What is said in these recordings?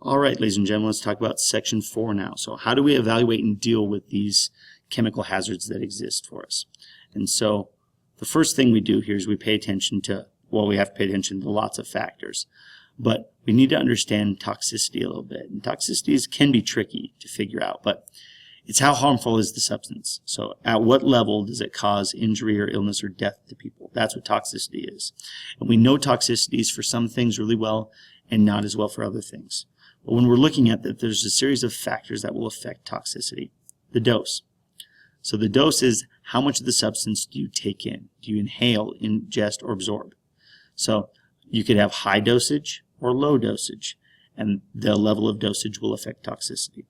All right, ladies and gentlemen, let's talk about section 4 now. So how do we evaluate and deal with these chemical hazards that exist for us? And so the first thing we do here is we pay attention to, well, we have to pay attention to lots of factors, but we need to understand toxicity a little bit. And toxicities can be tricky to figure out, but it's how harmful is the substance. So at what level does it cause injury or illness or death to people? That's what toxicity is. And we know toxicities for some things really well and not as well for other things. But when we're looking at that, there's a series of factors that will affect toxicity. The dose. So the dose is how much of the substance do you take in? Do you inhale, ingest, or absorb? So you could have high dosage or low dosage, and the level of dosage will affect toxicity.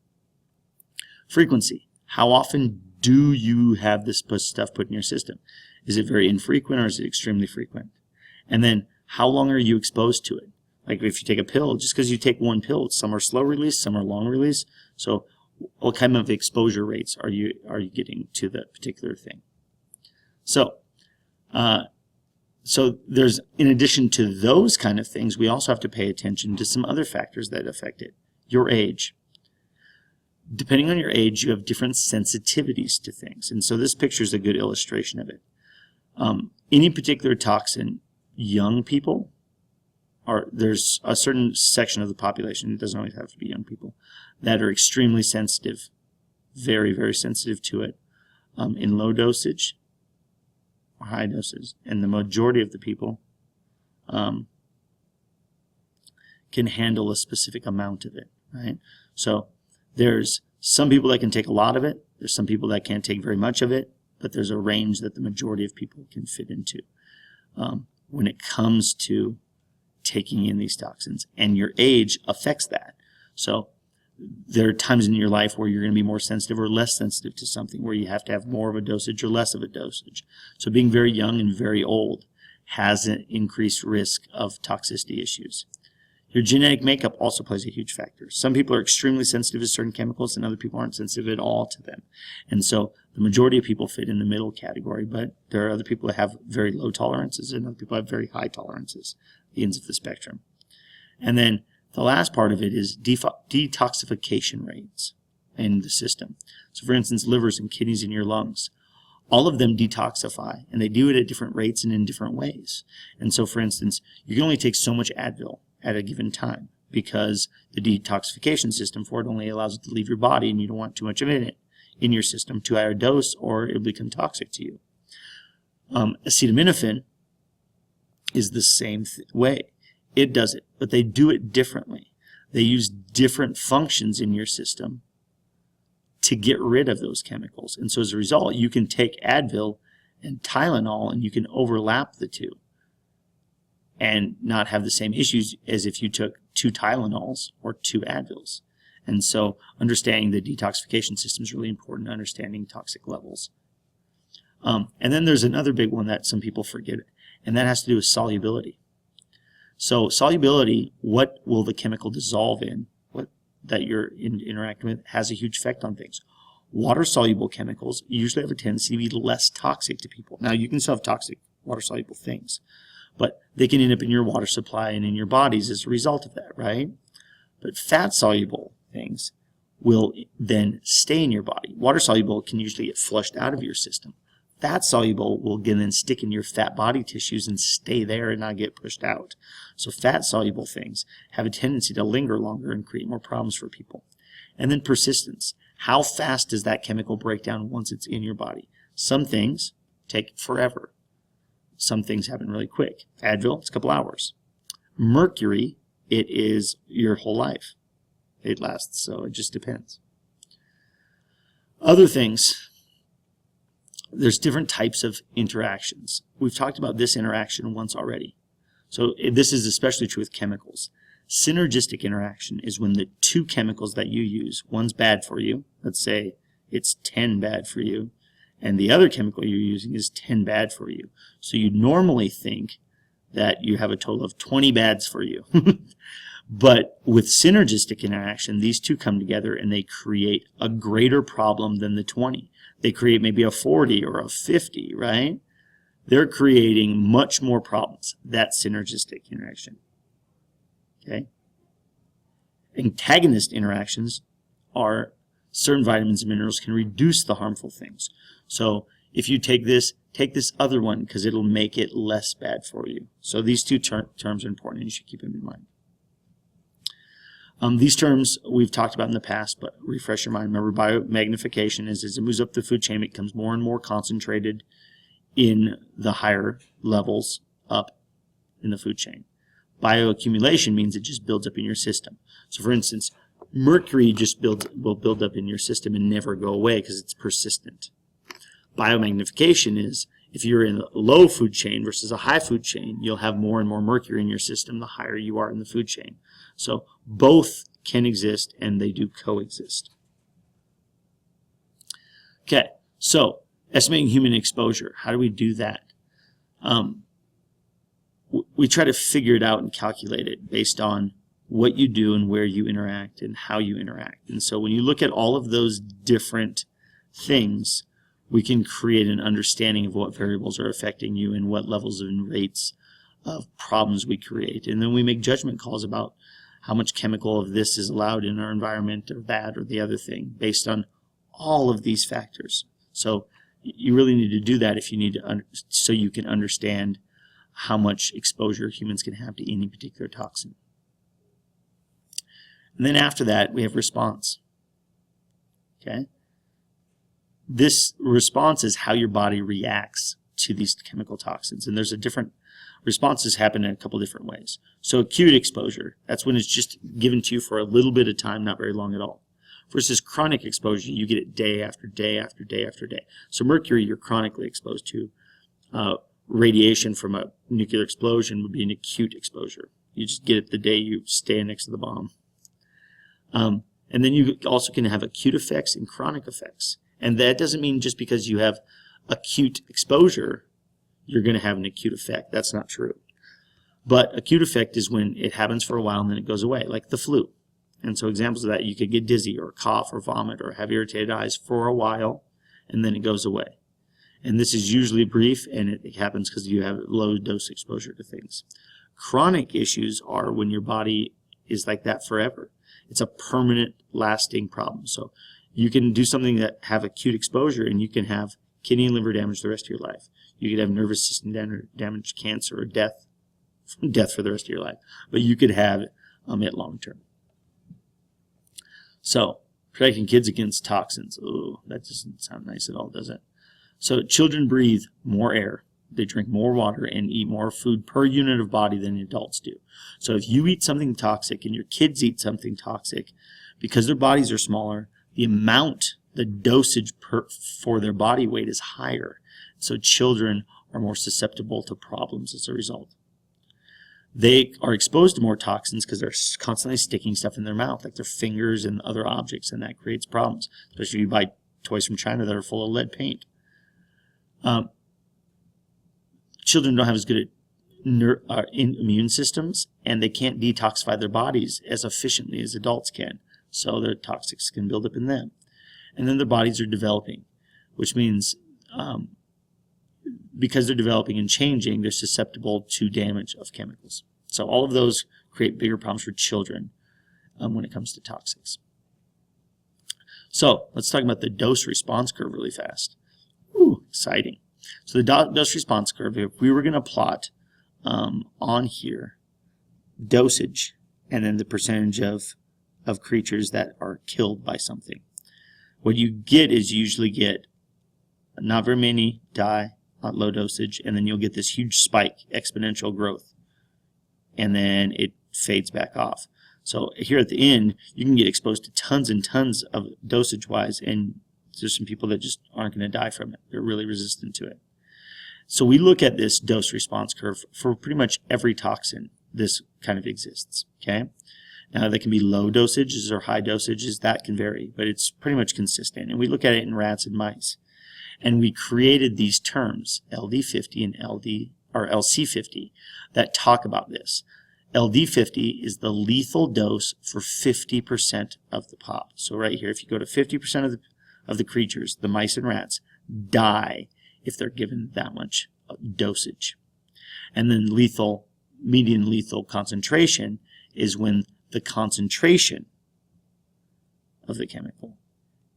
Frequency. How often do you have this stuff put in your system? Is it very infrequent or is it extremely frequent? And then how long are you exposed to it? Like if you take a pill, just because you take one pill, some are slow release, some are long release. So what kind of exposure rates are you getting to that particular thing? So there's, in addition to those kind of things, we also have to pay attention to some other factors that affect it. Your age. Depending on your age, you have different sensitivities to things. And so this picture is a good illustration of it. Any particular toxin, young people, there's a certain section of the population, it doesn't always have to be young people, that are extremely sensitive, very, very sensitive to it in low dosage or high doses. And the majority of the people can handle a specific amount of it, right? So there's some people that can take a lot of it, there's some people that can't take very much of it, but there's a range that the majority of people can fit into when it comes to taking in these toxins, and your age affects that. So there are times in your life where you're going to be more sensitive or less sensitive to something, where you have to have more of a dosage or less of a dosage. So being very young and very old has an increased risk of toxicity issues. Your genetic makeup also plays a huge factor. Some people are extremely sensitive to certain chemicals and other people aren't sensitive at all to them. And so the majority of people fit in the middle category, but there are other people that have very low tolerances and other people have very high tolerances, the ends of the spectrum. And then the last part of it is detoxification rates in the system. So for instance, livers and kidneys in your lungs, all of them detoxify, and they do it at different rates and in different ways. And so for instance, you can only take so much Advil at a given time because the detoxification system for it only allows it to leave your body, and you don't want too much of it in your system, too high a dose, or it'll become toxic to you. Acetaminophen is the same way. It does it, but they do it differently. They use different functions in your system to get rid of those chemicals. And so as a result, you can take Advil and Tylenol and you can overlap the two and not have the same issues as if you took 2 Tylenols or 2 Advils. And so understanding the detoxification system is really important, understanding toxic levels. And then there's another big one that some people forget, and that has to do with solubility. So solubility, what will the chemical dissolve in, what that you're interacting with, has a huge effect on things. Water-soluble chemicals usually have a tendency to be less toxic to people. Now, you can still have toxic water-soluble things, but they can end up in your water supply and in your bodies as a result of that, right? But fat-soluble things will then stay in your body. Water-soluble can usually get flushed out of your system. Fat-soluble will again then stick in your fat body tissues and stay there and not get pushed out. So fat-soluble things have a tendency to linger longer and create more problems for people. And then persistence. How fast does that chemical break down once it's in your body? Some things take forever. Some things happen really quick. Advil, it's a couple hours. Mercury, it is your whole life. It lasts, so it just depends. Other things, there's different types of interactions. We've talked about this interaction once already. So this is especially true with chemicals. Synergistic interaction is when the 2 chemicals that you use, one's bad for you, let's say it's 10 bad for you, and the other chemical you're using is 10 bad for you. So you normally think that you have a total of 20 bads for you. But with synergistic interaction, these 2 come together and they create a greater problem than the 20. They create maybe a 40 or a 50, right? They're creating much more problems. That's synergistic interaction. Okay? Antagonist interactions are certain vitamins and minerals can reduce the harmful things. So if you take this other one because it'll make it less bad for you. So these two terms are important and you should keep them in mind. These terms we've talked about in the past, but refresh your mind. Remember, biomagnification is as it moves up the food chain, it becomes more and more concentrated in the higher levels up in the food chain. Bioaccumulation means it just builds up in your system. So for instance, mercury just will build up in your system and never go away because it's persistent. Biomagnification is if you're in a low food chain versus a high food chain, you'll have more and more mercury in your system the higher you are in the food chain. So both can exist and they do coexist. Okay, so estimating human exposure. How do we do that? We try to figure it out and calculate it based on what you do and where you interact and how you interact. And so when you look at all of those different things, we can create an understanding of what variables are affecting you and what levels and rates of problems we create. And then we make judgment calls about how much chemical of this is allowed in our environment or that or the other thing based on all of these factors. So you really need to do that if you need to, so you can understand how much exposure humans can have to any particular toxin. And then after that, we have response. Okay? This response is how your body reacts to these chemical toxins. And there's responses happen in a couple different ways. So acute exposure, that's when it's just given to you for a little bit of time, not very long at all. Versus chronic exposure, you get it day after day after day after day. So mercury, you're chronically exposed to. Radiation from a nuclear explosion would be an acute exposure. You just get it the day you stand next to the bomb. And then you also can have acute effects and chronic effects. And that doesn't mean just because you have acute exposure, you're going to have an acute effect. That's not true. But acute effect is when it happens for a while and then it goes away, like the flu. And so examples of that, you could get dizzy or cough or vomit or have irritated eyes for a while and then it goes away. And this is usually brief and it happens because you have low dose exposure to things. Chronic issues are when your body is like that forever. It's a permanent, lasting problem. So you can do something that have acute exposure and you can have kidney and liver damage the rest of your life. You could have nervous system damage, cancer, or death for the rest of your life. But you could have it long term. So protecting kids against toxins. Oh, that doesn't sound nice at all, does it? So children breathe more air. They drink more water and eat more food per unit of body than adults do. So if you eat something toxic and your kids eat something toxic, because their bodies are smaller, the dosage for their body weight is higher. So children are more susceptible to problems as a result. They are exposed to more toxins because they're constantly sticking stuff in their mouth, like their fingers and other objects, and that creates problems, especially if you buy toys from China that are full of lead paint. Children don't have as good immune systems, and they can't detoxify their bodies as efficiently as adults can. So their toxics can build up in them. And then their bodies are developing, which means because they're developing and changing, they're susceptible to damage of chemicals. So all of those create bigger problems for children when it comes to toxics. So let's talk about the dose response curve really fast. Ooh, exciting. So the dose response curve, if we were going to plot on here dosage and then the percentage of creatures that are killed by something, what you get is you usually get not very many die at low dosage, and then you'll get this huge spike, exponential growth, and then it fades back off. So here at the end, you can get exposed to tons and tons of dosage-wise, and there's some people that just aren't going to die from it. They're really resistant to it. So we look at this dose response curve for pretty much every toxin. This kind of exists, okay? Now, there can be low dosages or high dosages. That can vary, but it's pretty much consistent. And we look at it in rats and mice. And we created these terms, LD50 and LC50, that talk about this. LD50 is the lethal dose for 50% of the pop. So right here, if you go to 50% of the creatures, the mice and rats, die if they're given that much dosage. And then median lethal concentration is when the concentration of the chemical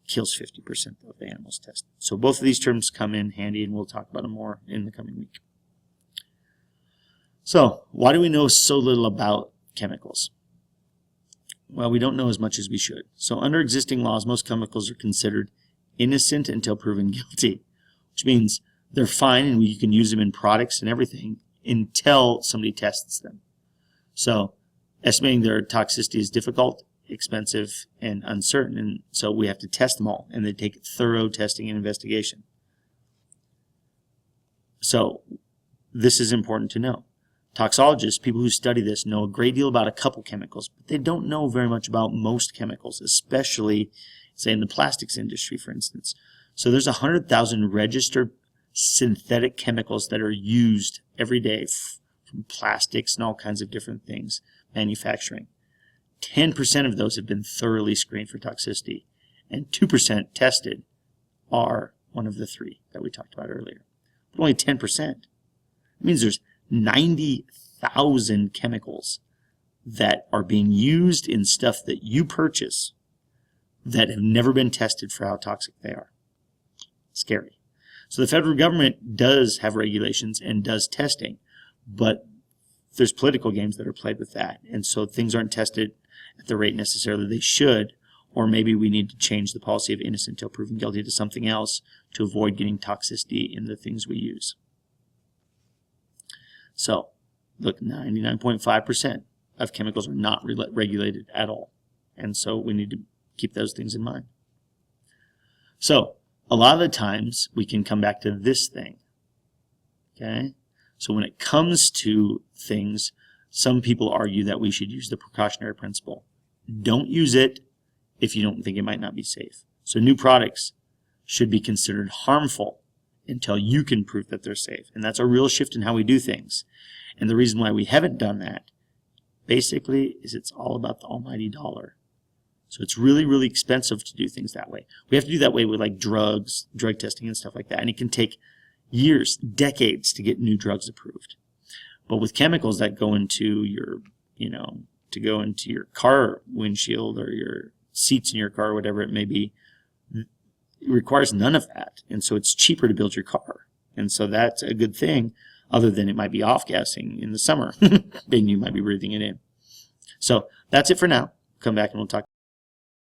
kills 50% of the animals tested. So both of these terms come in handy, and we'll talk about them more in the coming week. So why do we know so little about chemicals? Well, we don't know as much as we should. So under existing laws, most chemicals are considered innocent until proven guilty, which means they're fine and you can use them in products and everything until somebody tests them. So estimating their toxicity is difficult, expensive, and uncertain, and so we have to test them all, and they take thorough testing and investigation. So this is important to know. Toxologists, people who study this, know a great deal about a couple chemicals, but they don't know very much about most chemicals, especially, say, in the plastics industry, for instance. So there's 100,000 registered synthetic chemicals that are used every day from plastics and all kinds of different things, manufacturing. 10% of those have been thoroughly screened for toxicity, and 2% tested are one of the three that we talked about earlier. But only 10%. It means there's 90,000 chemicals that are being used in stuff that you purchase that have never been tested for how toxic they are. Scary. So the federal government does have regulations and does testing, but there's political games that are played with that, and so things aren't tested at the rate necessarily they should, or maybe we need to change the policy of innocent until proven guilty to something else to avoid getting toxicity in the things we use. So, look, 99.5% of chemicals are not regulated at all, and so we need to keep those things in mind. So, a lot of the times we can come back to this thing, okay? So when it comes to things, some people argue that we should use the precautionary principle. Don't use it if you don't think it might not be safe. So new products should be considered harmful until you can prove that they're safe. And that's a real shift in how we do things. And the reason why we haven't done that, basically, is it's all about the almighty dollar. So it's really, really expensive to do things that way. We have to do that way with like drugs, drug testing and stuff like that. And it can take years, decades to get new drugs approved. But with chemicals that go into your, to go into your car windshield or your seats in your car, whatever it may be, it requires none of that. And so it's cheaper to build your car. And so that's a good thing, other than it might be off-gassing in the summer, and you might be breathing it in. So that's it for now. Come back and we'll talk